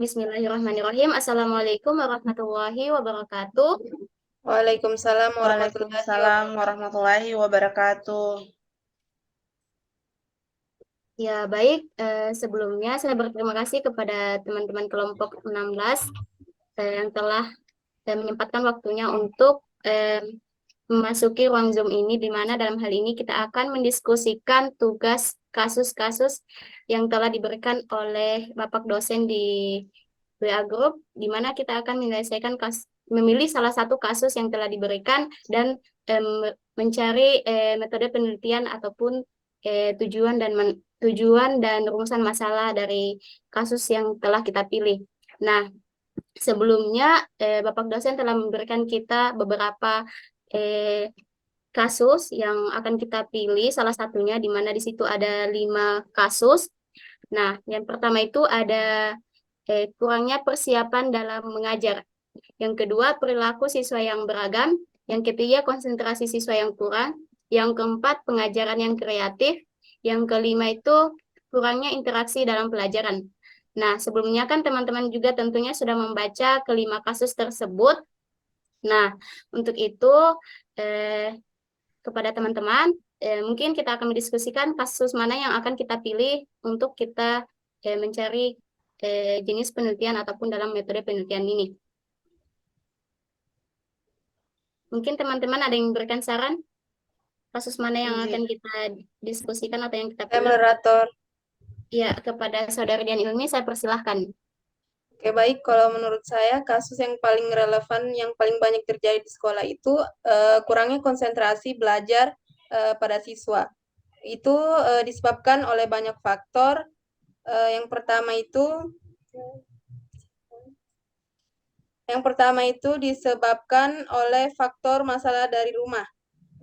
Bismillahirrahmanirrahim. Assalamualaikum warahmatullahi wabarakatuh. Waalaikumsalam warahmatullahi Waalaikumsalam wabarakatuh. warahmatullahi wabarakatuh. Ya, baik. Sebelumnya saya berterima kasih kepada teman-teman kelompok 16 yang telah menyempatkan waktunya untuk memasuki ruang Zoom ini, di mana dalam hal ini kita akan mendiskusikan tugas kasus-kasus yang telah diberikan oleh Bapak dosen di WA Group, di mana kita akan menyelesaikan memilih salah satu kasus yang telah diberikan dan em, mencari metode penelitian ataupun tujuan dan rumusan masalah dari kasus yang telah kita pilih. Nah, sebelumnya Bapak dosen telah memberikan kita beberapa eh, kasus yang akan kita pilih, salah satunya di mana di situ ada 5 kasus. Nah, yang pertama itu ada kurangnya persiapan dalam mengajar. Yang kedua, perilaku siswa yang beragam. Yang ketiga, konsentrasi siswa yang kurang. Yang keempat, pengajaran yang kreatif. Yang kelima itu kurangnya interaksi dalam pelajaran. Nah, sebelumnya kan teman-teman juga tentunya sudah membaca kelima kasus tersebut. Nah, untuk itu eh, kepada teman-teman, mungkin kita akan mendiskusikan kasus mana yang akan kita pilih untuk kita mencari jenis penelitian ataupun dalam metode penelitian ini. Mungkin teman-teman ada yang memberikan saran kasus mana yang Izin. akan kita diskusikan atau yang kita Saya pilih? moderator. Ya, kepada Saudara Dian Ilmi saya persilahkan. Oke, baik. Kalau menurut saya, kasus yang paling relevan, yang paling banyak terjadi di sekolah itu kurangnya konsentrasi belajar pada siswa. Itu disebabkan oleh banyak faktor. Yang pertama itu, disebabkan oleh faktor masalah dari rumah.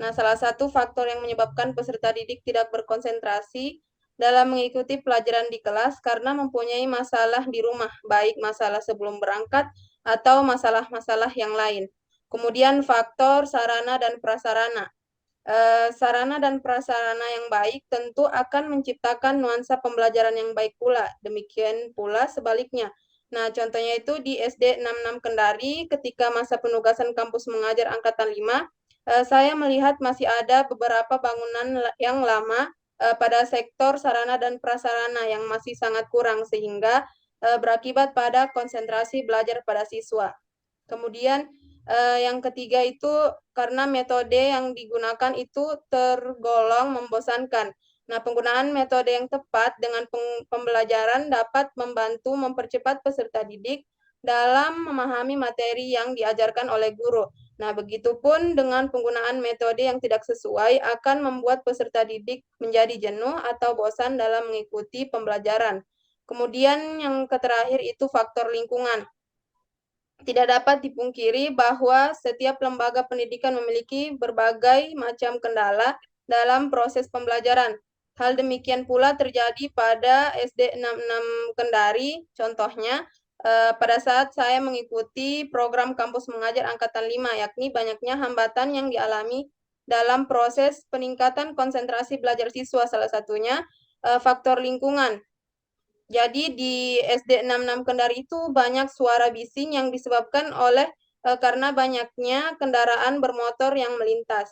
Nah, salah satu faktor yang menyebabkan peserta didik tidak berkonsentrasi dalam mengikuti pelajaran di kelas karena mempunyai masalah di rumah, baik masalah sebelum berangkat atau masalah-masalah yang lain. Kemudian faktor sarana dan prasarana. Sarana dan prasarana yang baik tentu akan menciptakan nuansa pembelajaran yang baik pula. Demikian pula sebaliknya. Nah, contohnya itu di SD 66 Kendari ketika masa penugasan kampus mengajar angkatan 5, saya melihat masih ada beberapa bangunan yang lama pada sektor sarana dan prasarana yang masih sangat kurang sehingga berakibat pada konsentrasi belajar pada siswa. Kemudian yang ketiga itu karena metode yang digunakan itu tergolong membosankan. Nah, penggunaan metode yang tepat dengan pembelajaran dapat membantu mempercepat peserta didik dalam memahami materi yang diajarkan oleh guru. Nah, begitupun dengan penggunaan metode yang tidak sesuai akan membuat peserta didik menjadi jenuh atau bosan dalam mengikuti pembelajaran. Kemudian yang terakhir itu faktor lingkungan. Tidak dapat dipungkiri bahwa setiap lembaga pendidikan memiliki berbagai macam kendala dalam proses pembelajaran. Hal demikian pula terjadi pada SD 66 Kendari. Contohnya, pada saat saya mengikuti program kampus mengajar angkatan 5, yakni banyaknya hambatan yang dialami dalam proses peningkatan konsentrasi belajar siswa, salah satunya faktor lingkungan. Jadi di SD 66 Kendari itu banyak suara bising yang disebabkan oleh karena banyaknya kendaraan bermotor yang melintas.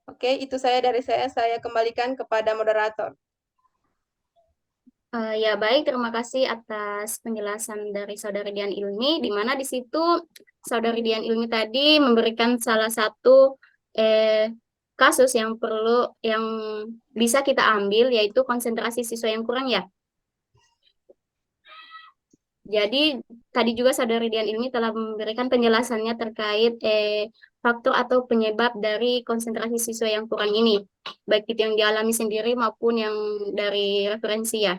Oke, itu saya dari saya kembalikan kepada moderator. Ya baik, terima kasih atas penjelasan dari Saudari Dian Ilmi, di mana di situ Saudari Dian Ilmi tadi memberikan salah satu eh, kasus yang bisa kita ambil, yaitu konsentrasi siswa yang kurang ya. Jadi tadi juga Saudari Dian Ilmi telah memberikan penjelasannya terkait faktor atau penyebab dari konsentrasi siswa yang kurang ini, baik itu yang dialami sendiri maupun yang dari referensi ya.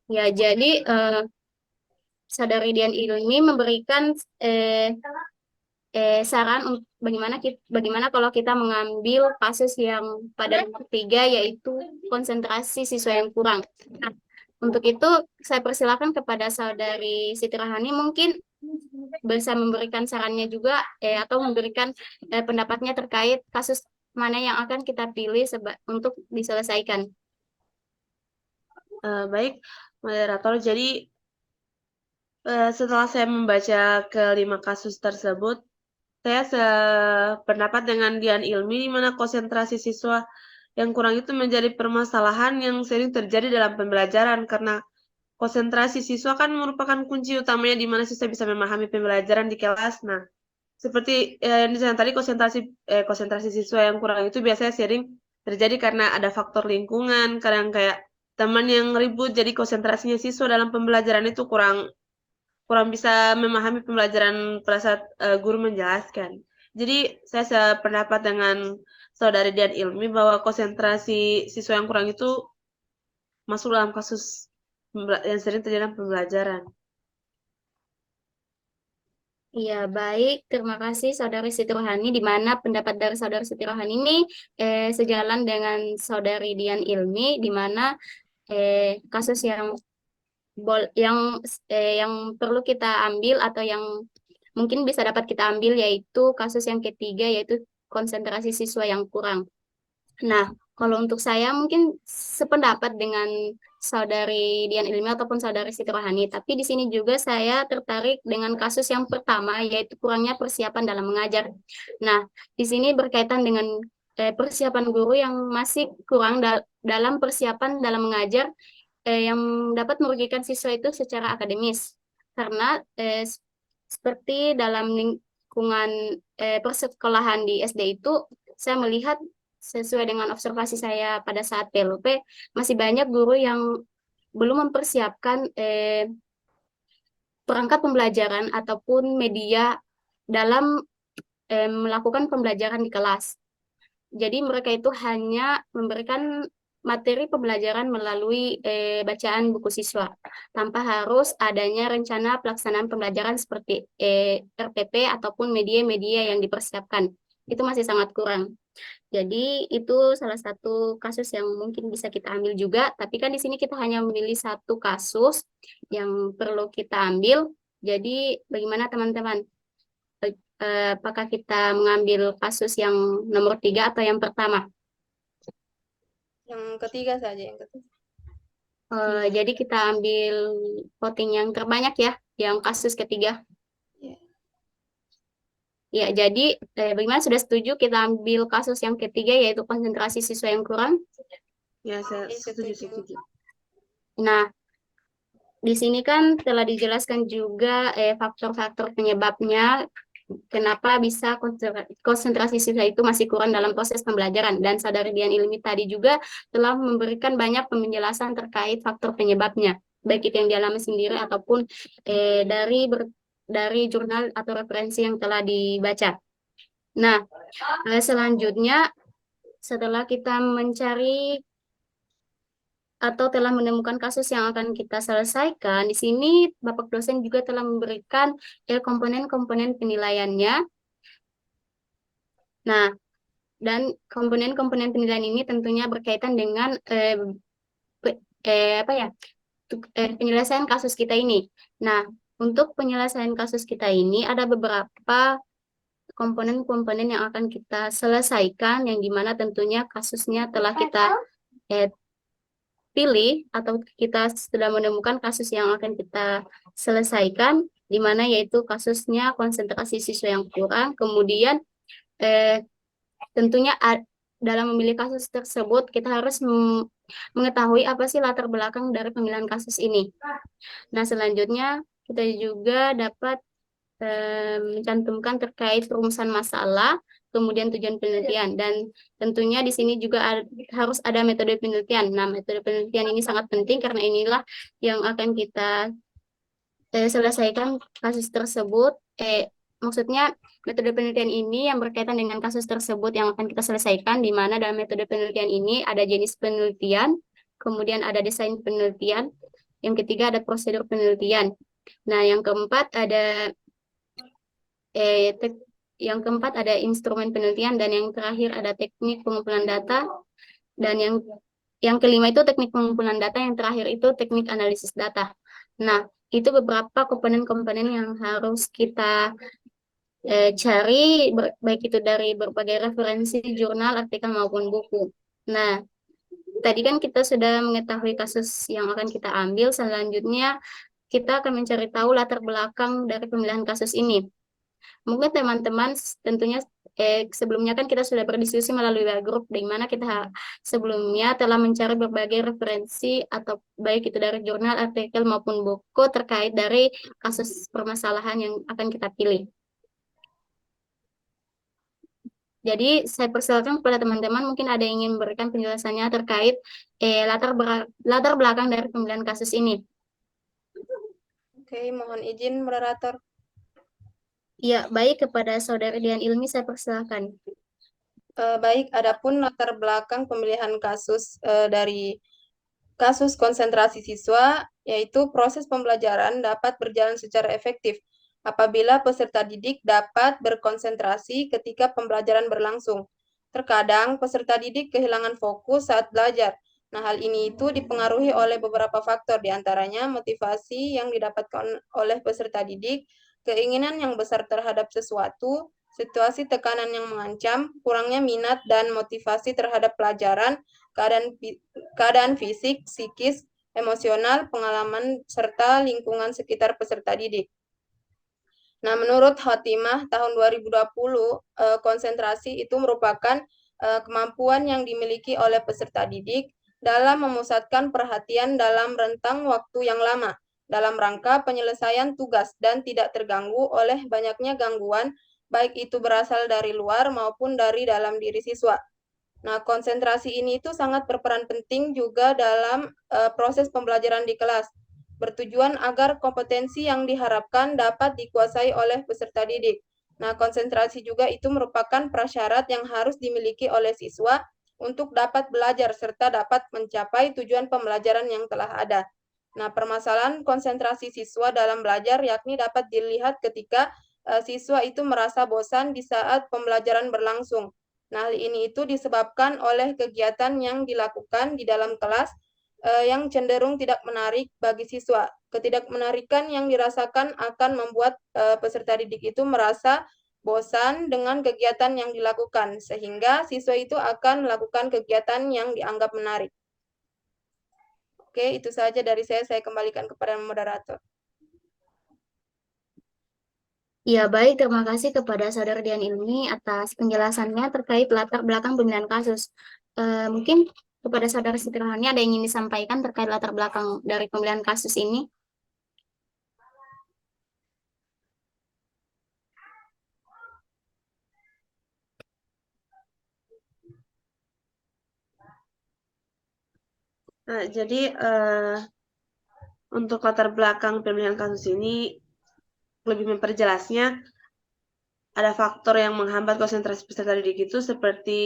Ya, jadi Saudari Dian Ilmi memberikan eh, saran bagaimana kalau kita mengambil kasus yang pada nomor 3 yaitu konsentrasi siswa yang kurang. Nah, untuk itu saya persilakan kepada Saudari Siti Rahani mungkin bisa memberikan sarannya juga atau memberikan pendapatnya terkait kasus mana yang akan kita pilih untuk diselesaikan. Baik, moderator. Jadi setelah saya membaca kelima kasus tersebut, saya sependapat dengan Dian Ilmi di mana konsentrasi siswa yang kurang itu menjadi permasalahan yang sering terjadi dalam pembelajaran karena konsentrasi siswa kan merupakan kunci utamanya di mana siswa bisa memahami pembelajaran di kelas. Nah, seperti yang disebutkan tadi konsentrasi siswa yang kurang itu biasanya sering terjadi karena ada faktor lingkungan, kadang kayak teman yang ribut, jadi konsentrasinya siswa dalam pembelajaran itu kurang kurang bisa memahami pembelajaran pada saat guru menjelaskan. Jadi saya sependapat dengan saudari Dian Ilmi bahwa konsentrasi siswa yang kurang itu masuk dalam kasus yang sering terjadi dalam pembelajaran. Iya, baik. Terima kasih Saudari Siti Rohani, di mana pendapat dari Saudari Siti Rohani ini sejalan dengan Saudari Dian Ilmi, di mana kasus yang perlu kita ambil atau yang mungkin bisa dapat kita ambil yaitu kasus yang ketiga, yaitu konsentrasi siswa yang kurang. Nah, kalau untuk saya mungkin sependapat dengan Saudari Dian Ilmi ataupun Saudari Siti Rohani, tapi di sini juga saya tertarik dengan kasus yang pertama, yaitu kurangnya persiapan dalam mengajar. Nah, di sini berkaitan dengan persiapan guru yang masih kurang dalam persiapan dalam mengajar, yang dapat merugikan siswa itu secara akademis. Karena seperti dalam lingkungan persekolahan di SD itu, saya melihat sesuai dengan observasi saya pada saat PLP, masih banyak guru yang belum mempersiapkan perangkat pembelajaran ataupun media dalam melakukan pembelajaran di kelas. Jadi mereka itu hanya memberikan materi pembelajaran melalui bacaan buku siswa, tanpa harus adanya rencana pelaksanaan pembelajaran seperti RPP ataupun media-media yang dipersiapkan. Itu masih sangat kurang. Jadi itu salah satu kasus yang mungkin bisa kita ambil juga, tapi kan di sini kita hanya memilih satu kasus yang perlu kita ambil. Jadi bagaimana teman-teman? Apakah kita mengambil kasus yang nomor 3 atau yang pertama? Yang ketiga saja, yang ketiga. Jadi kita ambil voting yang terbanyak ya, yang kasus ketiga. Ya. Ya, jadi bagaimana, sudah setuju kita ambil kasus yang ketiga yaitu konsentrasi siswa yang kurang? Ya, saya Iya, setuju, setuju. setuju. Nah, di sini kan telah dijelaskan juga faktor-faktor penyebabnya kenapa bisa konsentrasi siswa itu masih kurang dalam proses pembelajaran. Dan Saudari Dian Ilmi tadi juga telah memberikan banyak penjelasan terkait faktor penyebabnya, baik itu yang dialami sendiri ataupun dari jurnal atau referensi yang telah dibaca. Nah, selanjutnya setelah kita mencari atau telah menemukan kasus yang akan kita selesaikan, di sini Bapak dosen juga telah memberikan komponen-komponen penilaiannya. Nah, dan komponen-komponen penilaian ini tentunya berkaitan dengan apa ya, penyelesaian kasus kita ini. Nah, untuk penyelesaian kasus kita ini ada beberapa komponen-komponen yang akan kita selesaikan, yang dimana tentunya kasusnya telah kita pilih atau kita sudah menemukan kasus yang akan kita selesaikan, di mana yaitu kasusnya konsentrasi siswa yang kurang. Kemudian tentunya dalam memilih kasus tersebut kita harus mengetahui apa sih latar belakang dari pemilihan kasus ini. Nah, selanjutnya kita juga dapat mencantumkan terkait rumusan masalah, kemudian tujuan penelitian, dan tentunya di sini juga harus ada metode penelitian. Nah, metode penelitian ini sangat penting karena inilah yang akan kita selesaikan kasus tersebut. Maksudnya metode penelitian ini yang berkaitan dengan kasus tersebut yang akan kita selesaikan, di mana dalam metode penelitian ini ada jenis penelitian, kemudian ada desain penelitian, yang ketiga ada prosedur penelitian. Nah, yang keempat ada instrumen penelitian, dan yang terakhir ada teknik pengumpulan data, dan yang kelima itu teknik pengumpulan data, yang terakhir itu teknik analisis data. Nah, itu beberapa komponen-komponen yang harus kita cari, baik itu dari berbagai referensi, jurnal, artikel maupun buku. Nah, tadi kan kita sudah mengetahui kasus yang akan kita ambil. Selanjutnya kita akan mencari tahu latar belakang dari pemilihan kasus ini. Mungkin teman-teman tentunya sebelumnya kan kita sudah berdiskusi melalui WA Group, di mana kita sebelumnya telah mencari berbagai referensi atau baik itu dari jurnal, artikel maupun buku terkait dari kasus permasalahan yang akan kita pilih. Jadi saya persilakan kepada teman-teman mungkin ada yang ingin memberikan penjelasannya terkait latar belakang dari pemilihan kasus ini. Oke, mohon izin moderator. Ya, baik, kepada Saudari Dian Ilmi saya persilakan. Baik, adapun latar belakang pemilihan kasus dari kasus konsentrasi siswa, yaitu proses pembelajaran dapat berjalan secara efektif apabila peserta didik dapat berkonsentrasi ketika pembelajaran berlangsung. Terkadang peserta didik kehilangan fokus saat belajar. Nah, hal ini itu dipengaruhi oleh beberapa faktor, diantaranya motivasi yang didapatkan oleh peserta didik, keinginan yang besar terhadap sesuatu, situasi tekanan yang mengancam, kurangnya minat dan motivasi terhadap pelajaran, keadaan fisik, psikis, emosional, pengalaman, serta lingkungan sekitar peserta didik. Nah, menurut Khotimah tahun 2020, konsentrasi itu merupakan kemampuan yang dimiliki oleh peserta didik dalam memusatkan perhatian dalam rentang waktu yang lama, dalam rangka penyelesaian tugas dan tidak terganggu oleh banyaknya gangguan, baik itu berasal dari luar maupun dari dalam diri siswa. Nah, konsentrasi ini itu sangat berperan penting juga dalam proses pembelajaran di kelas, bertujuan agar kompetensi yang diharapkan dapat dikuasai oleh peserta didik. Nah, konsentrasi juga itu merupakan prasyarat yang harus dimiliki oleh siswa untuk dapat belajar serta dapat mencapai tujuan pembelajaran yang telah ada. Nah, permasalahan konsentrasi siswa dalam belajar yakni dapat dilihat ketika siswa itu merasa bosan di saat pembelajaran berlangsung. Nah, hal ini itu disebabkan oleh kegiatan yang dilakukan di dalam kelas yang cenderung tidak menarik bagi siswa. Ketidakmenarikan yang dirasakan akan membuat peserta didik itu merasa bosan dengan kegiatan yang dilakukan, sehingga siswa itu akan melakukan kegiatan yang dianggap menarik. Oke, itu saja dari saya kembalikan kepada moderator. Ya, baik, terima kasih kepada Saudara Dian Ilmi atas penjelasannya terkait latar belakang pemilihan kasus. Mungkin kepada Saudara Siti Rohani ada yang ingin disampaikan terkait latar belakang dari pemilihan kasus ini? Nah, jadi untuk latar belakang pemilihan kasus ini lebih memperjelasnya, ada faktor yang menghambat konsentrasi peserta didik itu seperti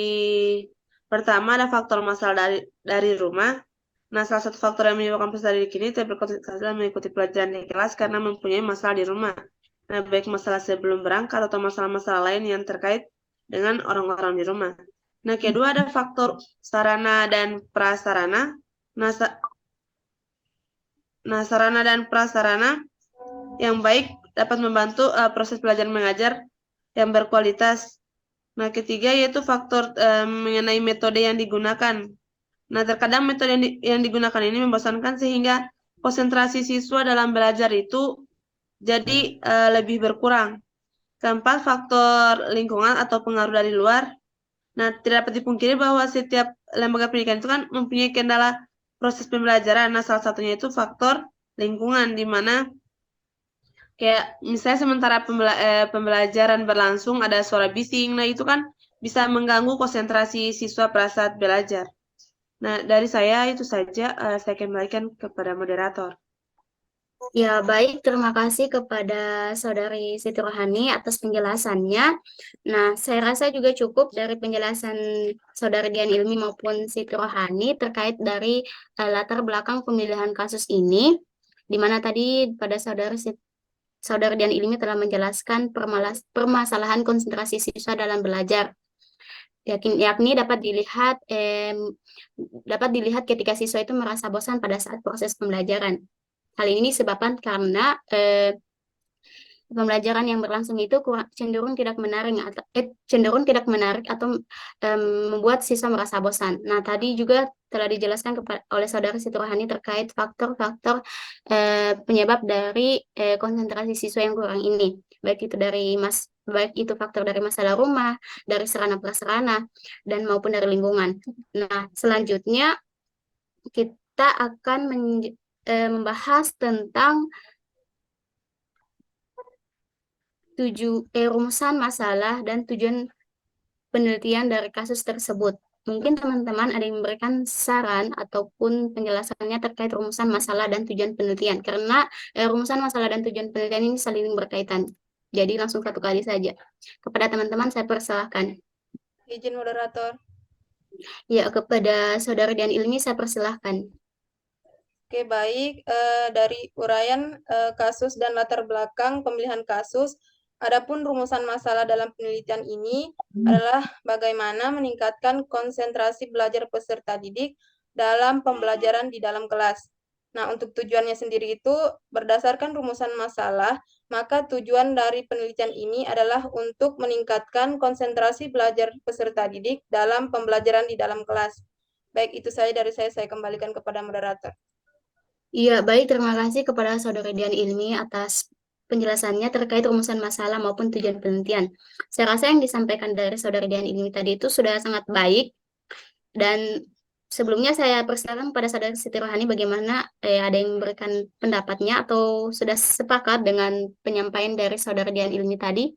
pertama ada faktor masalah dari rumah. Nah, salah satu faktor yang menyebabkan peserta didik ini tidak berkonsentrasi dalam mengikuti pelajaran di kelas karena mempunyai masalah di rumah. Nah, baik masalah sebelum berangkat atau masalah-masalah lain yang terkait dengan orang-orang di rumah. Nah, kedua ada faktor sarana dan prasarana. Nah, sarana dan prasarana yang baik dapat membantu proses belajar mengajar yang berkualitas. Nah, ketiga yaitu faktor mengenai metode yang digunakan. Nah, terkadang metode yang digunakan ini membosankan sehingga konsentrasi siswa dalam belajar itu jadi lebih berkurang. Keempat, faktor lingkungan atau pengaruh dari luar. Nah, tidak dapat dipungkiri bahwa setiap lembaga pendidikan itu kan mempunyai kendala proses pembelajaran. Nah, salah satunya itu faktor lingkungan, di mana kayak misalnya sementara pembelajaran berlangsung ada suara bising, nah itu kan bisa mengganggu konsentrasi siswa pada saat belajar. Nah, dari saya itu saja, saya kembalikan kepada moderator. Ya, baik. Terima kasih kepada Saudari Siti Rohani atas penjelasannya. Nah, saya rasa juga cukup dari penjelasan Saudari Dian Ilmi maupun Siti Rohani terkait dari latar belakang pemilihan kasus ini, di mana tadi pada Saudari Dian Ilmi telah menjelaskan permasalahan konsentrasi siswa dalam belajar. Yakni dapat dilihat ketika siswa itu merasa bosan pada saat proses pembelajaran. Hal ini disebabkan karena pembelajaran yang berlangsung itu cenderung tidak menarik atau membuat siswa merasa bosan. Nah, tadi juga telah dijelaskan oleh Saudara Siti Rohani terkait faktor-faktor penyebab dari konsentrasi siswa yang kurang ini, baik itu faktor dari masalah rumah, dari sarana prasarana, dan maupun dari lingkungan. Nah, selanjutnya kita akan membahas tentang rumusan masalah dan tujuan penelitian dari kasus tersebut. Mungkin teman-teman ada yang memberikan saran ataupun penjelasannya terkait rumusan masalah dan tujuan penelitian, karena rumusan masalah dan tujuan penelitian ini saling berkaitan. Jadi langsung satu kali saja. Kepada teman-teman saya persilahkan. Izin moderator. Ya, kepada Saudara Dian Ilmi saya persilahkan. Oke, baik. Dari uraian kasus dan latar belakang pemilihan kasus, adapun rumusan masalah dalam penelitian ini adalah bagaimana meningkatkan konsentrasi belajar peserta didik dalam pembelajaran di dalam kelas. Nah, untuk tujuannya sendiri itu berdasarkan rumusan masalah, maka tujuan dari penelitian ini adalah untuk meningkatkan konsentrasi belajar peserta didik dalam pembelajaran di dalam kelas. Baik, itu saja dari saya kembalikan kepada moderator. Iya, baik. Terima kasih kepada Saudara Dian Ilmi atas penjelasannya terkait rumusan masalah maupun tujuan penelitian. Saya rasa yang disampaikan dari Saudara Dian Ilmi tadi itu sudah sangat baik. Dan sebelumnya saya persilakan pada Saudara Siti Rohani bagaimana ada yang memberikan pendapatnya atau sudah sepakat dengan penyampaian dari Saudara Dian Ilmi tadi?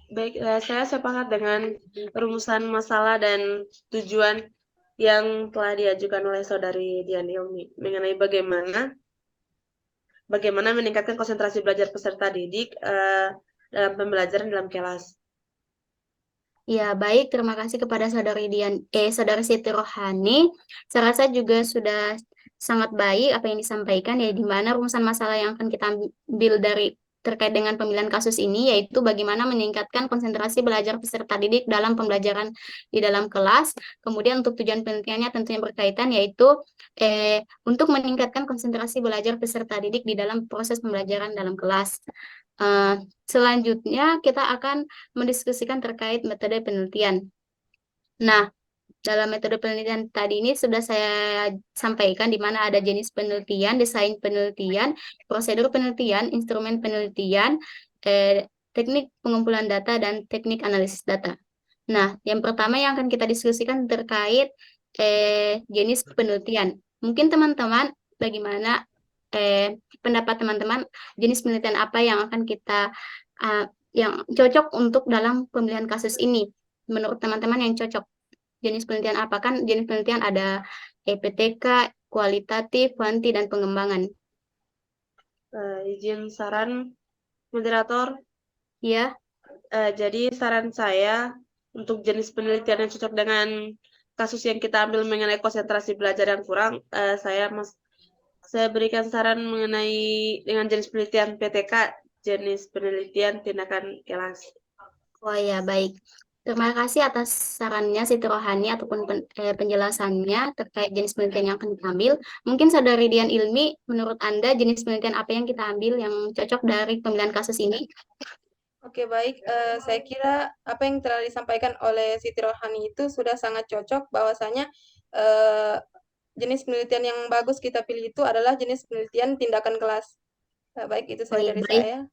Baik, saya sepakat dengan rumusan masalah dan tujuan yang telah diajukan oleh Saudari Dian Ilmi mengenai bagaimana meningkatkan konsentrasi belajar peserta didik dalam pembelajaran dalam kelas. Ya, baik. Terima kasih kepada Saudara Siti Rohani. Saya rasa juga sudah sangat baik apa yang disampaikan, ya, di mana rumusan masalah yang akan kita ambil terkait dengan pemilihan kasus ini, yaitu bagaimana meningkatkan konsentrasi belajar peserta didik dalam pembelajaran di dalam kelas. Kemudian untuk tujuan penelitiannya tentunya berkaitan, yaitu untuk meningkatkan konsentrasi belajar peserta didik di dalam proses pembelajaran dalam kelas. Selanjutnya kita akan mendiskusikan terkait metode penelitian. Nah, dalam metode penelitian tadi ini sudah saya sampaikan di mana ada jenis penelitian, desain penelitian, prosedur penelitian, instrumen penelitian, teknik pengumpulan data, dan teknik analisis data. Nah, yang pertama yang akan kita diskusikan terkait jenis penelitian. Mungkin teman-teman, bagaimana pendapat teman-teman, jenis penelitian apa yang akan yang cocok untuk dalam pemilihan kasus ini? Menurut teman-teman yang cocok, jenis penelitian apa? Kan jenis penelitian ada EPTK, kualitatif, kuanti, dan pengembangan. Izin saran, moderator. Ya. Jadi saran saya untuk jenis penelitian yang cocok dengan kasus yang kita ambil mengenai konsentrasi belajar yang kurang, saya berikan saran mengenai dengan jenis penelitian PTK, jenis penelitian tindakan kelas. Oh ya, baik. Terima kasih atas sarannya Siti Rohani ataupun penjelasannya terkait jenis penelitian yang akan kita ambil. Mungkin Saudari Dian Ilmi, menurut Anda jenis penelitian apa yang kita ambil yang cocok dari pemilihan kasus ini? Oke, baik. Saya kira apa yang telah disampaikan oleh Siti Rohani itu sudah sangat cocok, bahwasanya jenis penelitian yang bagus kita pilih itu adalah jenis penelitian tindakan kelas. Baik, itu saja dari saya.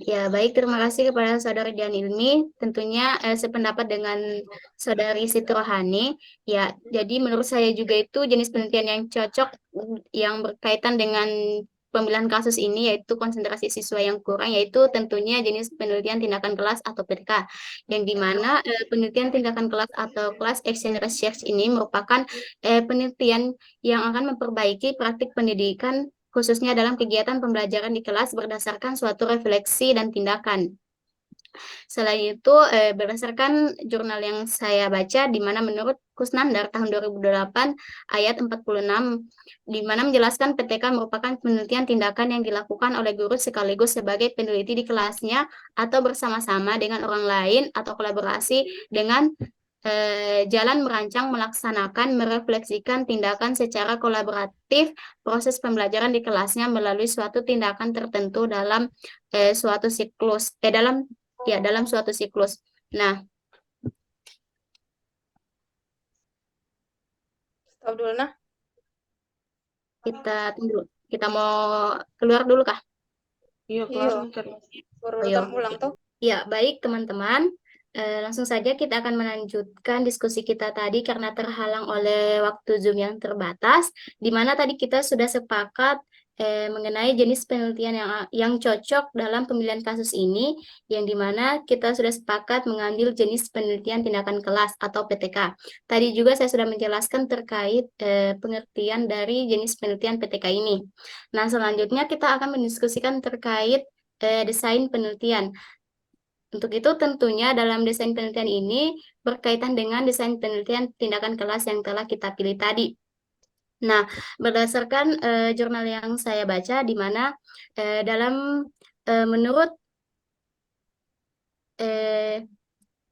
Ya, baik. Terima kasih kepada Saudara Dian Ilmi. Tentunya sependapat dengan Saudari Siti Rohani. Ya, jadi menurut saya juga itu jenis penelitian yang cocok yang berkaitan dengan pemilihan kasus ini, yaitu konsentrasi siswa yang kurang, yaitu tentunya jenis penelitian tindakan kelas atau PTK, yang dimana penelitian tindakan kelas atau class action research ini merupakan penelitian yang akan memperbaiki praktik pendidikan khususnya dalam kegiatan pembelajaran di kelas berdasarkan suatu refleksi dan tindakan. Selain itu, berdasarkan jurnal yang saya baca, di mana menurut Kusnandar tahun 2008 ayat 46, di mana menjelaskan PTK merupakan penelitian tindakan yang dilakukan oleh guru sekaligus sebagai peneliti di kelasnya atau bersama-sama dengan orang lain atau kolaborasi dengan jalan merancang, melaksanakan, merefleksikan tindakan secara kolaboratif proses pembelajaran di kelasnya melalui suatu tindakan tertentu dalam suatu siklus, dalam suatu siklus. Nah, Stop dulu nah. kita tunggu. Kita mau keluar dulu kah? Iya, Iya, keluar mungkin. baru Oh, iya. ulang tuh. Ya, baik teman-teman. Langsung saja kita akan melanjutkan diskusi kita tadi karena terhalang oleh waktu Zoom yang terbatas, di mana tadi kita sudah sepakat mengenai jenis penelitian yang cocok dalam pemilihan kasus ini, yang dimana kita sudah sepakat mengambil jenis penelitian tindakan kelas atau PTK. Tadi juga saya sudah menjelaskan terkait pengertian dari jenis penelitian PTK ini. Nah, selanjutnya kita akan mendiskusikan terkait desain penelitian. Untuk itu tentunya dalam desain penelitian ini berkaitan dengan desain penelitian tindakan kelas yang telah kita pilih tadi. Nah, berdasarkan jurnal yang saya baca, di mana menurut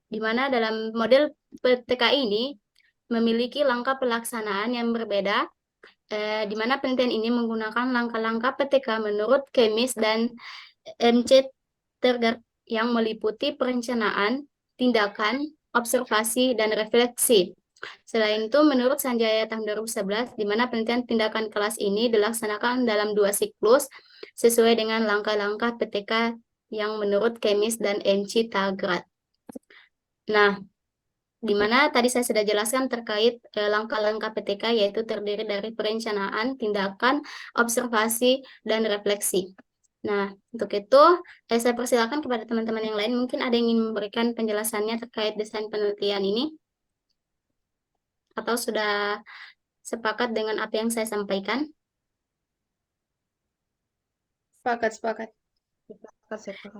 di mana dalam model PTK ini memiliki langkah pelaksanaan yang berbeda, di mana penelitian ini menggunakan langkah-langkah PTK menurut Kemis dan MC Tergard yang meliputi perencanaan, tindakan, observasi, dan refleksi. Selain itu, menurut Sanjaya tahun 2011, di mana penelitian tindakan kelas ini dilaksanakan dalam 2 siklus sesuai dengan langkah-langkah PTK yang menurut Kemis dan MC Tergard. Nah, di mana tadi saya sudah jelaskan terkait langkah-langkah PTK, yaitu terdiri dari perencanaan, tindakan, observasi, dan refleksi. Nah, untuk itu saya persilakan kepada teman-teman yang lain. Mungkin ada yang ingin memberikan penjelasannya terkait desain penelitian ini, atau sudah sepakat dengan apa yang saya sampaikan? Sepakat. Sepakat.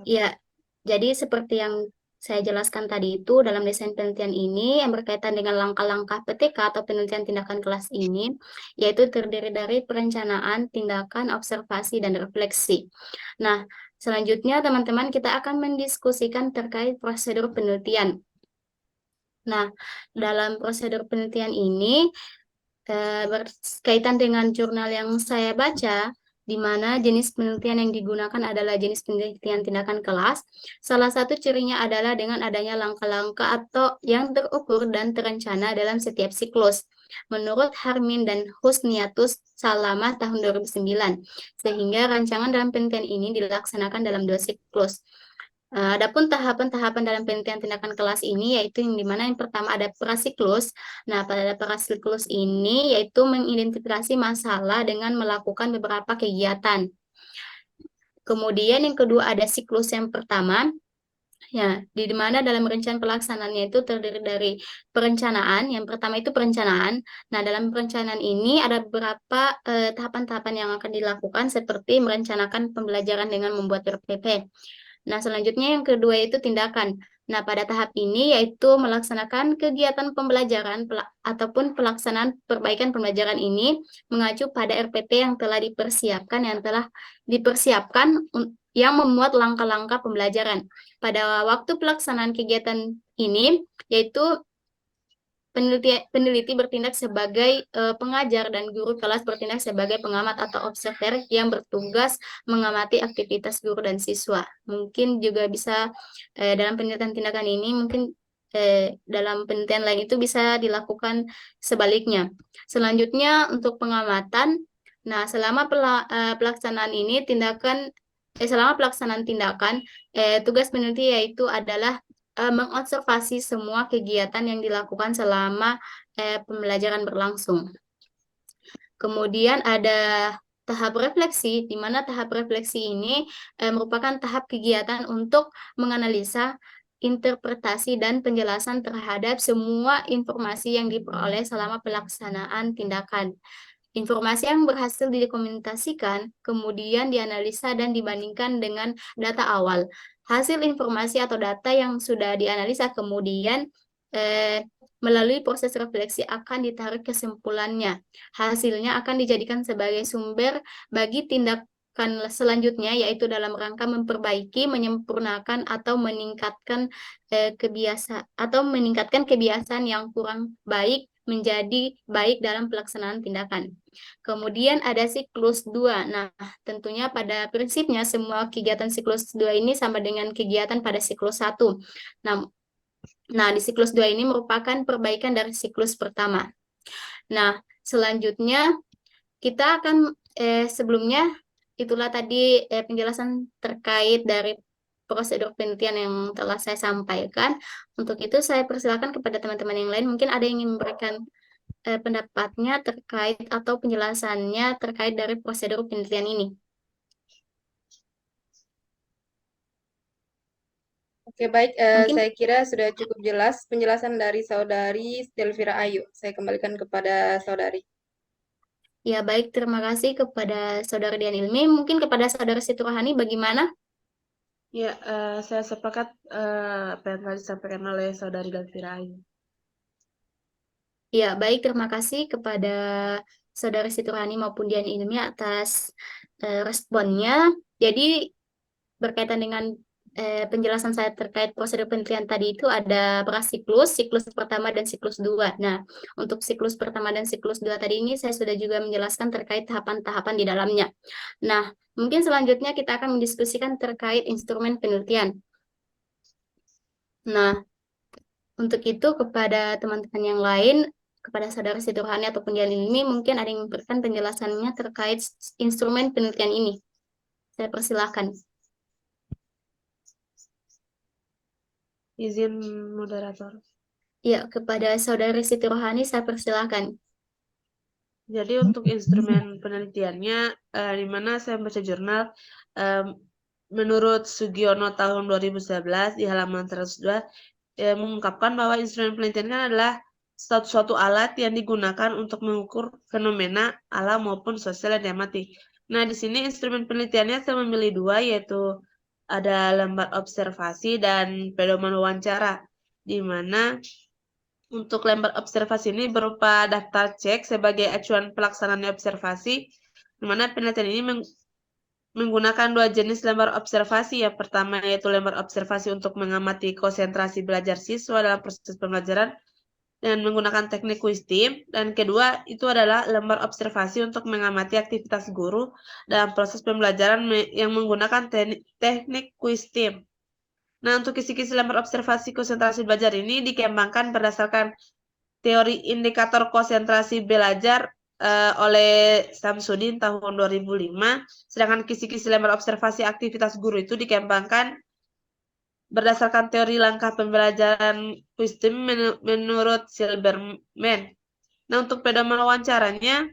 Ya, jadi seperti yang saya jelaskan tadi itu dalam desain penelitian ini yang berkaitan dengan langkah-langkah PTK atau penelitian tindakan kelas ini, yaitu terdiri dari perencanaan, tindakan, observasi, dan refleksi. Nah, selanjutnya teman-teman kita akan mendiskusikan terkait prosedur penelitian. Nah, dalam prosedur penelitian ini berkaitan dengan jurnal yang saya baca, di mana jenis penelitian yang digunakan adalah jenis penelitian tindakan kelas. Salah satu cirinya adalah dengan adanya langkah-langkah atau yang terukur dan terencana dalam setiap siklus. Menurut Harmin dan Husniatus Salamah tahun 2009, sehingga rancangan dalam penelitian ini dilaksanakan dalam 2 siklus. Adapun tahapan-tahapan dalam penelitian tindakan kelas ini yaitu yang dimana yang pertama ada prasiklus. Nah, pada prasiklus ini yaitu mengidentifikasi masalah dengan melakukan beberapa kegiatan. Kemudian yang kedua ada siklus yang pertama, ya, di mana dalam rencana pelaksanaannya itu terdiri dari perencanaan. Yang pertama itu perencanaan. Nah, dalam perencanaan ini ada beberapa tahapan-tahapan yang akan dilakukan seperti merencanakan pembelajaran dengan membuat RPP. Nah, selanjutnya yang kedua itu tindakan. Nah, pada tahap ini yaitu melaksanakan kegiatan pembelajaran ataupun pelaksanaan perbaikan pembelajaran ini mengacu pada RPT yang telah dipersiapkan yang memuat langkah-langkah pembelajaran. Pada waktu pelaksanaan kegiatan ini yaitu peneliti bertindak sebagai pengajar dan guru kelas bertindak sebagai pengamat atau observer yang bertugas mengamati aktivitas guru dan siswa. Mungkin juga bisa dalam penelitian tindakan ini mungkin dalam penelitian lain itu bisa dilakukan sebaliknya. Selanjutnya untuk pengamatan, nah selama pelaksanaan ini selama pelaksanaan tindakan tugas peneliti yaitu adalah mengobservasi semua kegiatan yang dilakukan selama pembelajaran berlangsung. Kemudian ada tahap refleksi, di mana tahap refleksi ini merupakan tahap kegiatan untuk menganalisa interpretasi dan penjelasan terhadap semua informasi yang diperoleh selama pelaksanaan tindakan. Informasi yang berhasil didokumentasikan, kemudian dianalisa dan dibandingkan dengan data awal. Hasil informasi atau data yang sudah dianalisa kemudian melalui proses refleksi akan ditarik kesimpulannya. Hasilnya akan dijadikan sebagai sumber bagi tindak selanjutnya, yaitu dalam rangka memperbaiki, menyempurnakan atau meningkatkan kebiasaan yang kurang baik menjadi baik dalam pelaksanaan tindakan. Kemudian ada siklus 2. Nah, tentunya pada prinsipnya semua kegiatan siklus 2 ini sama dengan kegiatan pada siklus 1. Nah, di siklus 2 ini merupakan perbaikan dari siklus pertama. Nah, selanjutnya kita akan sebelumnya itulah tadi penjelasan terkait dari prosedur penelitian yang telah saya sampaikan. Untuk itu saya persilakan kepada teman-teman yang lain, mungkin ada yang ingin memberikan pendapatnya terkait atau penjelasannya terkait dari prosedur penelitian ini. Oke, baik. Mungkin Saya kira sudah cukup jelas penjelasan dari Saudari Delvira Ayu. Saya kembalikan kepada Saudari. ya baik, terima kasih kepada Saudara Dian Ilmi. Mungkin kepada Saudara Siti Rohani bagaimana? Ya, saya sepakat apa yang tadi disampaikan oleh Saudari Delvira Ayu. Ya, baik. Terima kasih kepada Saudara Siti Rohani maupun Dian Ilmi atas responnya. Jadi, berkaitan dengan penjelasan saya terkait prosedur penelitian tadi itu ada siklus pertama dan siklus 2. Nah, untuk siklus pertama dan siklus 2 tadi ini saya sudah juga menjelaskan terkait tahapan-tahapan di dalamnya. Nah, mungkin selanjutnya kita akan mendiskusikan terkait instrumen penelitian. Nah, untuk itu kepada teman-teman yang lain, kepada Saudara Siti Rohani ataupun Dian ini mungkin ada yang memberikan penjelasannya terkait instrumen penelitian ini. Saya persilahkan. Izin moderator. Ya, kepada Saudara Siti Rohani saya persilahkan. Jadi untuk instrumen penelitiannya, di mana saya baca jurnal, menurut Sugiono tahun 2011 di halaman 102, mengungkapkan bahwa instrumen penelitian kan adalah suatu alat yang digunakan untuk mengukur fenomena alam maupun sosial yang diamati. Nah, di sini instrumen penelitiannya saya memilih 2, yaitu ada lembar observasi dan pedoman wawancara, di mana untuk lembar observasi ini berupa daftar cek sebagai acuan pelaksanaan observasi, di mana penelitian ini menggunakan 2 jenis lembar observasi. Yang pertama yaitu lembar observasi untuk mengamati konsentrasi belajar siswa dalam proses pembelajaran dengan menggunakan teknik Wistim, dan kedua itu adalah lembar observasi untuk mengamati aktivitas guru dalam proses pembelajaran yang menggunakan teknik Wistim. Nah, untuk kisi-kisi lembar observasi konsentrasi belajar ini dikembangkan berdasarkan teori indikator konsentrasi belajar oleh Samsudin tahun 2005, sedangkan kisi-kisi lembar observasi aktivitas guru itu dikembangkan berdasarkan teori langkah pembelajaran Wisdom menurut Silberman. Nah, untuk pedoman wawancaranya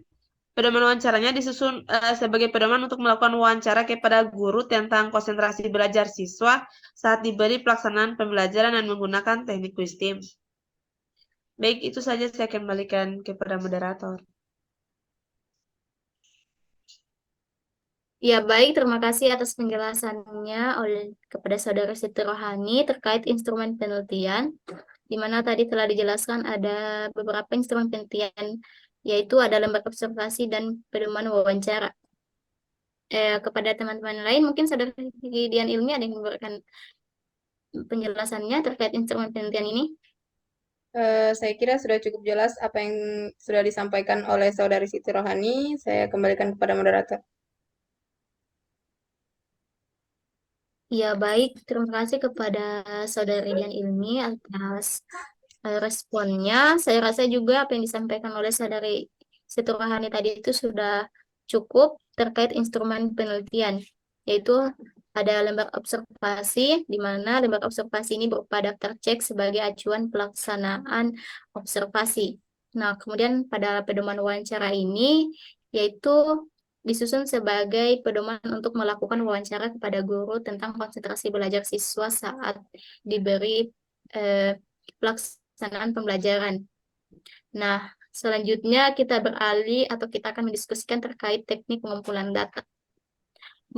disusun sebagai pedoman untuk melakukan wawancara kepada guru tentang konsentrasi belajar siswa saat diberi pelaksanaan pembelajaran dan menggunakan teknik Wisdom. Baik, itu saja saya kembalikan kepada moderator. Ya, baik. Terima kasih atas penjelasannya kepada Saudara Siti Rohani terkait instrumen penelitian, di mana tadi telah dijelaskan ada beberapa instrumen penelitian, yaitu ada lembar observasi dan pedoman wawancara. Kepada teman-teman lain, mungkin Saudara Dian Ilmi ada yang memberikan penjelasannya terkait instrumen penelitian ini. Saya kira sudah cukup jelas apa yang sudah disampaikan oleh Saudari Siti Rohani. Saya kembalikan kepada moderator. Ya, baik. Terima kasih kepada Saudari Dian Ilmi atas responnya. Saya rasa juga apa yang disampaikan oleh Saudari Siti Rohani tadi itu sudah cukup terkait instrumen penelitian, yaitu ada lembar observasi, di mana lembar observasi ini berupa daftar cek sebagai acuan pelaksanaan observasi. Nah, kemudian pada pedoman wawancara ini, yaitu disusun sebagai pedoman untuk melakukan wawancara kepada guru tentang konsentrasi belajar siswa saat diberi pelaksanaan pembelajaran. Nah, selanjutnya kita beralih atau kita akan mendiskusikan terkait teknik pengumpulan data.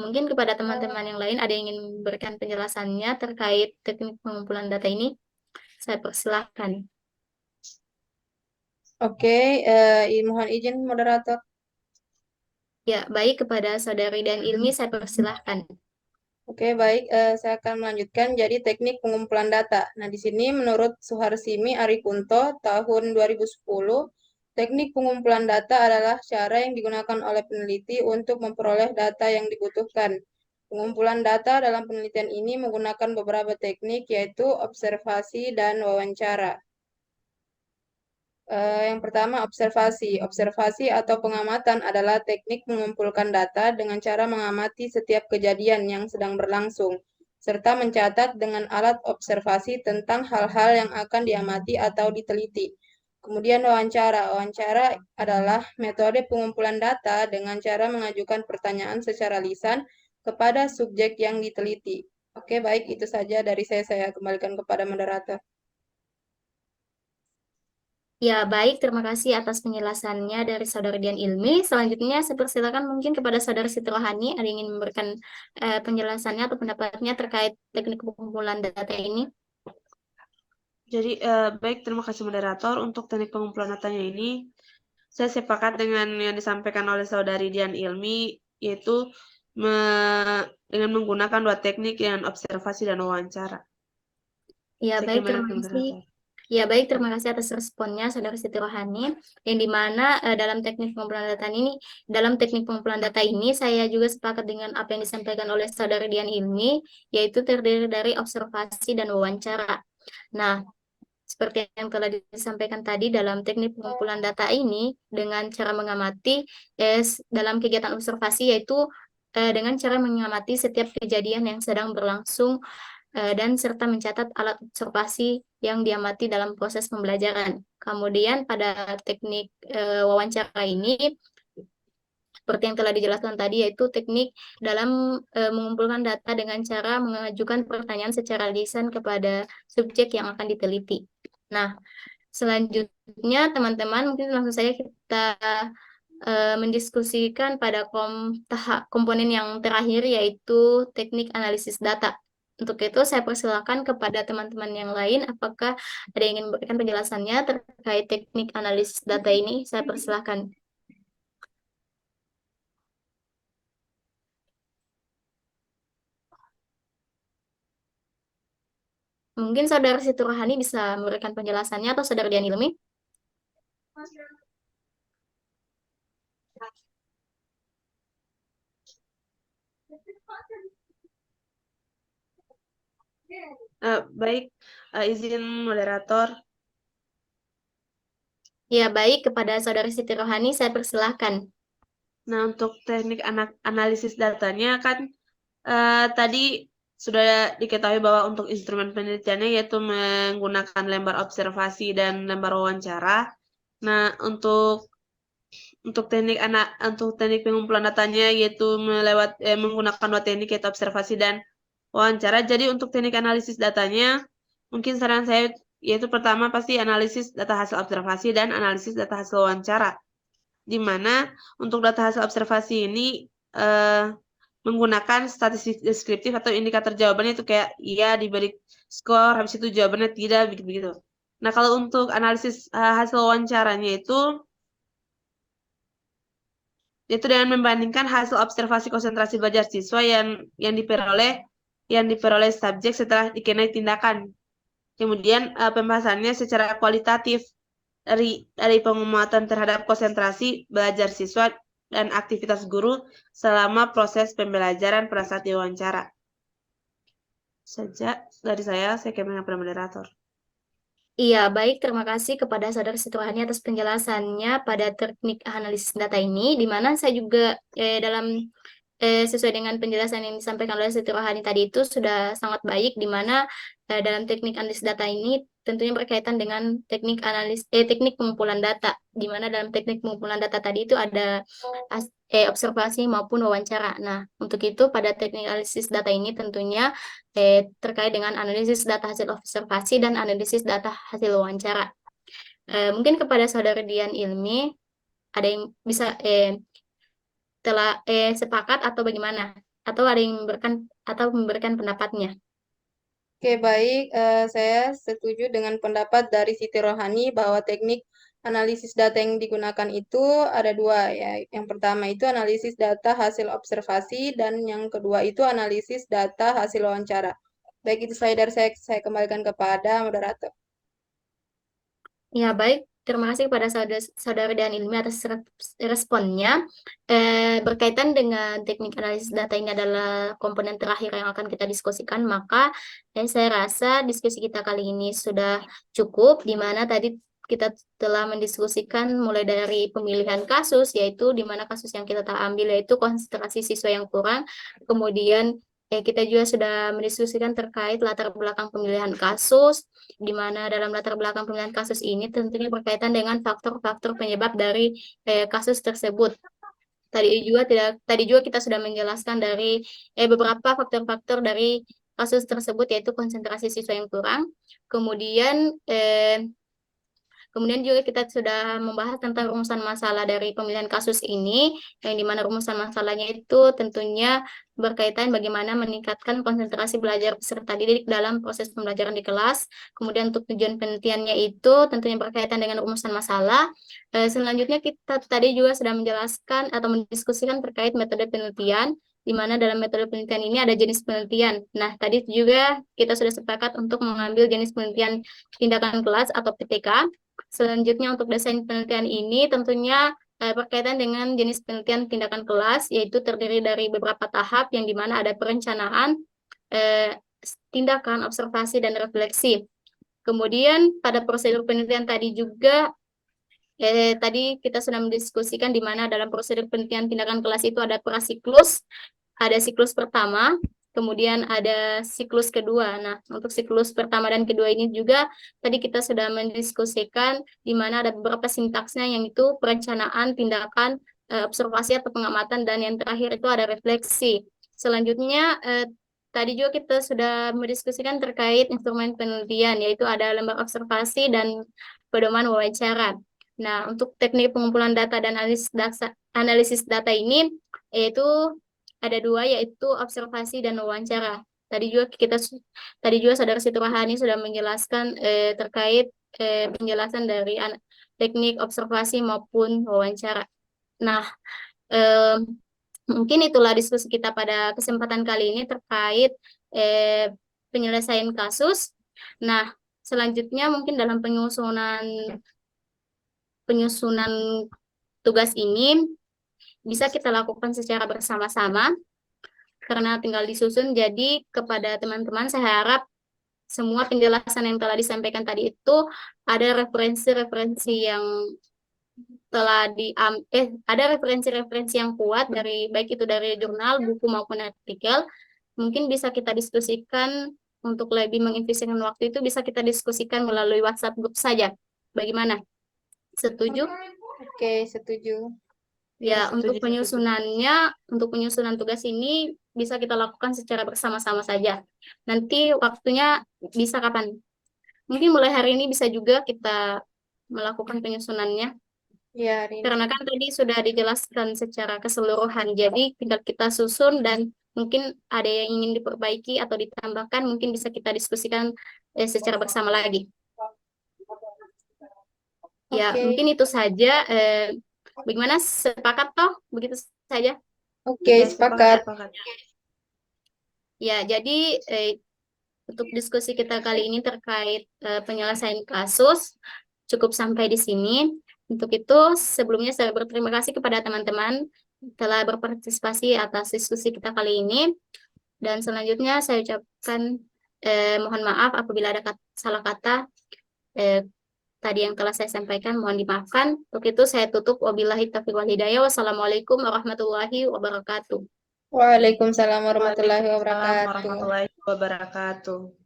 Mungkin kepada teman-teman yang lain ada yang ingin memberikan penjelasannya terkait teknik pengumpulan data ini. Saya persilahkan. Oke, mohon izin moderator. Ya, baik, kepada Saudari Dian Ilmi saya persilahkan. Oke, baik. Saya akan melanjutkan jadi teknik pengumpulan data. Nah, di sini menurut Suharsimi Arikunto tahun 2010, teknik pengumpulan data adalah cara yang digunakan oleh peneliti untuk memperoleh data yang dibutuhkan. Pengumpulan data dalam penelitian ini menggunakan beberapa teknik, yaitu observasi dan wawancara. Yang pertama, observasi. Observasi atau pengamatan adalah teknik mengumpulkan data dengan cara mengamati setiap kejadian yang sedang berlangsung, serta mencatat dengan alat observasi tentang hal-hal yang akan diamati atau diteliti. Kemudian wawancara. Wawancara adalah metode pengumpulan data dengan cara mengajukan pertanyaan secara lisan kepada subjek yang diteliti. Oke, baik, itu saja dari saya kembalikan kepada moderator. Ya, baik. Terima kasih atas penjelasannya dari Saudara Dian Ilmi. Selanjutnya, saya persilakan mungkin kepada Saudara Siti Rohani, ada yang ingin memberikan penjelasannya atau pendapatnya terkait teknik pengumpulan data ini. Jadi, baik, terima kasih moderator. Untuk teknik pengumpulan datanya ini, saya sepakat dengan yang disampaikan oleh Saudari Dian Ilmi, yaitu dengan menggunakan dua teknik, yang observasi dan wawancara. Ya, Saya baik. kembali Terima ke kasih. moderator. Ya, baik. Terima kasih atas responnya, Saudara Siti Rohani. Yang dimana dalam teknik pengumpulan data ini, saya juga sepakat dengan apa yang disampaikan oleh Saudara Dian Ilmi, yaitu terdiri dari observasi dan wawancara. Nah, seperti yang telah disampaikan tadi, dalam teknik pengumpulan data ini dengan cara mengamati dalam kegiatan observasi, yaitu dengan cara mengamati setiap kejadian yang sedang berlangsung dan serta mencatat alat observasi yang diamati dalam proses pembelajaran. Kemudian pada teknik wawancara ini, seperti yang telah dijelaskan tadi, yaitu teknik dalam mengumpulkan data dengan cara mengajukan pertanyaan secara lisan kepada subjek yang akan diteliti. Nah, selanjutnya teman-teman mungkin langsung saja kita mendiskusikan pada komponen yang terakhir, yaitu teknik analisis data. Untuk itu saya persilakan kepada teman-teman yang lain, apakah ada yang ingin memberikan penjelasannya terkait teknik analisis data ini? Saya persilakan. Mungkin Saudara Siti Rohani bisa memberikan penjelasannya, atau Saudara Dian Ilmi? Baik, izin moderator. Ya, baik, kepada Saudara Siti Rohani saya persilahkan. Nah, untuk teknik analisis datanya kan tadi sudah diketahui bahwa untuk instrumen penelitiannya yaitu menggunakan lembar observasi dan lembar wawancara. Nah, untuk teknik pengumpulan datanya yaitu menggunakan dua teknik, yaitu observasi dan wawancara. Jadi untuk teknik analisis datanya, mungkin saran saya yaitu pertama pasti analisis data hasil observasi dan analisis data hasil wawancara. Di mana untuk data hasil observasi ini menggunakan statistik deskriptif atau indikator jawabannya itu kayak iya diberi skor, habis itu jawabannya tidak, begitu-begitu. Nah, kalau untuk analisis hasil wawancaranya itu dengan membandingkan hasil observasi konsentrasi belajar siswa yang diperoleh subjek setelah dikenai tindakan. Kemudian pembahasannya secara kualitatif dari pengamatan terhadap konsentrasi belajar siswa dan aktivitas guru selama proses pembelajaran pada saat diwawancara. Saja dari saya kembali kepada moderator. Iya, baik. Terima kasih kepada Saudara Siti Rohani atas penjelasannya pada teknik analisis data ini, di mana saya juga sesuai dengan penjelasan yang disampaikan oleh Siti Rohani tadi itu sudah sangat baik, di mana dalam teknik analisis data ini tentunya berkaitan dengan teknik pengumpulan data, di mana dalam teknik pengumpulan data tadi itu ada observasi maupun wawancara. Nah, untuk itu pada teknik analisis data ini tentunya terkait dengan analisis data hasil observasi dan analisis data hasil wawancara. Mungkin kepada Saudara Dian Ilmi, ada yang bisa telah sepakat atau bagaimana? Atau ada yang memberikan pendapatnya? Oke, baik. Saya setuju dengan pendapat dari Siti Rohani bahwa teknik Analisis data yang digunakan itu ada dua ya. Yang pertama itu analisis data hasil observasi dan yang kedua itu analisis data hasil wawancara. Baik itu dari saya kembalikan kepada moderator. Ya, baik. Terima kasih kepada saudara dan Ilmi atas responnya. Berkaitan dengan teknik analisis data ini adalah komponen terakhir yang akan kita diskusikan, maka saya rasa diskusi kita kali ini sudah cukup, di mana tadi kita telah mendiskusikan mulai dari pemilihan kasus, yaitu di mana kasus yang kita telah ambil yaitu konsentrasi siswa yang kurang, kemudian kita juga sudah mendiskusikan terkait latar belakang pemilihan kasus, di mana dalam latar belakang pemilihan kasus ini tentunya berkaitan dengan faktor-faktor penyebab dari kasus tersebut. Tadi juga kita sudah menjelaskan dari beberapa faktor-faktor dari kasus tersebut, yaitu konsentrasi siswa yang kurang. Kemudian juga kita sudah membahas tentang rumusan masalah dari pemilihan kasus ini, yang dimana rumusan masalahnya itu tentunya berkaitan bagaimana meningkatkan konsentrasi belajar peserta didik dalam proses pembelajaran di kelas. Kemudian untuk tujuan penelitiannya itu tentunya berkaitan dengan rumusan masalah. Selanjutnya kita tadi juga sudah menjelaskan atau mendiskusikan terkait metode penelitian, di mana dalam metode penelitian ini ada jenis penelitian. Nah, tadi juga kita sudah sepakat untuk mengambil jenis penelitian tindakan kelas atau PTK. Selanjutnya untuk desain penelitian ini tentunya berkaitan dengan jenis penelitian tindakan kelas, yaitu terdiri dari beberapa tahap yang dimana ada perencanaan, tindakan, observasi, dan refleksi. Kemudian pada prosedur penelitian tadi juga, tadi kita sudah mendiskusikan di mana dalam prosedur penelitian tindakan kelas itu ada prasiklus, ada siklus pertama, kemudian ada siklus kedua. Nah, untuk siklus pertama dan kedua ini juga tadi kita sudah mendiskusikan di mana ada beberapa sintaksnya, yang itu perencanaan, tindakan, observasi atau pengamatan, dan yang terakhir itu ada refleksi. Selanjutnya, tadi juga kita sudah mendiskusikan terkait instrumen penelitian, yaitu ada lembar observasi dan pedoman wawancara. Nah, untuk teknik pengumpulan data dan analisis data ini, yaitu ada dua, yaitu observasi dan wawancara. Tadi juga saudara Siti Rohani sudah menjelaskan terkait penjelasan dari teknik observasi maupun wawancara. Nah, mungkin itulah diskusi kita pada kesempatan kali ini terkait penyelesaian kasus. Nah, selanjutnya mungkin dalam penyusunan tugas ini bisa kita lakukan secara bersama-sama karena tinggal disusun. Jadi kepada teman-teman saya harap semua penjelasan yang telah disampaikan tadi itu ada referensi-referensi yang telah ada referensi-referensi yang kuat dari baik itu dari jurnal, buku maupun artikel. Mungkin bisa kita diskusikan untuk lebih mengefisienkan waktu, itu bisa kita diskusikan melalui WhatsApp grup saja. Bagaimana? Setuju? Oke, setuju. Ya, untuk Setuju. untuk penyusunan tugas ini bisa kita lakukan secara bersama-sama saja. Nanti waktunya bisa kapan? Mungkin mulai hari ini bisa juga kita melakukan penyusunannya. Ya, hari ini. Karena kan tadi sudah dijelaskan secara keseluruhan, jadi tinggal kita susun dan mungkin ada yang ingin diperbaiki atau ditambahkan, mungkin bisa kita diskusikan secara bersama lagi. Ya, Oke. mungkin itu saja. Bagaimana, sepakat toh? Begitu saja. Oke, Ya, sepakat. Ya, jadi untuk diskusi kita kali ini terkait penyelesaian kasus cukup sampai di sini. Untuk itu, sebelumnya saya berterima kasih kepada teman-teman telah berpartisipasi atas diskusi kita kali ini. Dan selanjutnya saya ucapkan mohon maaf apabila ada salah kata tadi yang telah saya sampaikan, mohon dimaafkan. Untuk itu saya tutup. Wabillahi taufiq wal hidayah. Wassalamualaikum warahmatullahi wabarakatuh. Waalaikumsalam warahmatullahi Waalaikumsalam wabarakatuh. warahmatullahi wabarakatuh.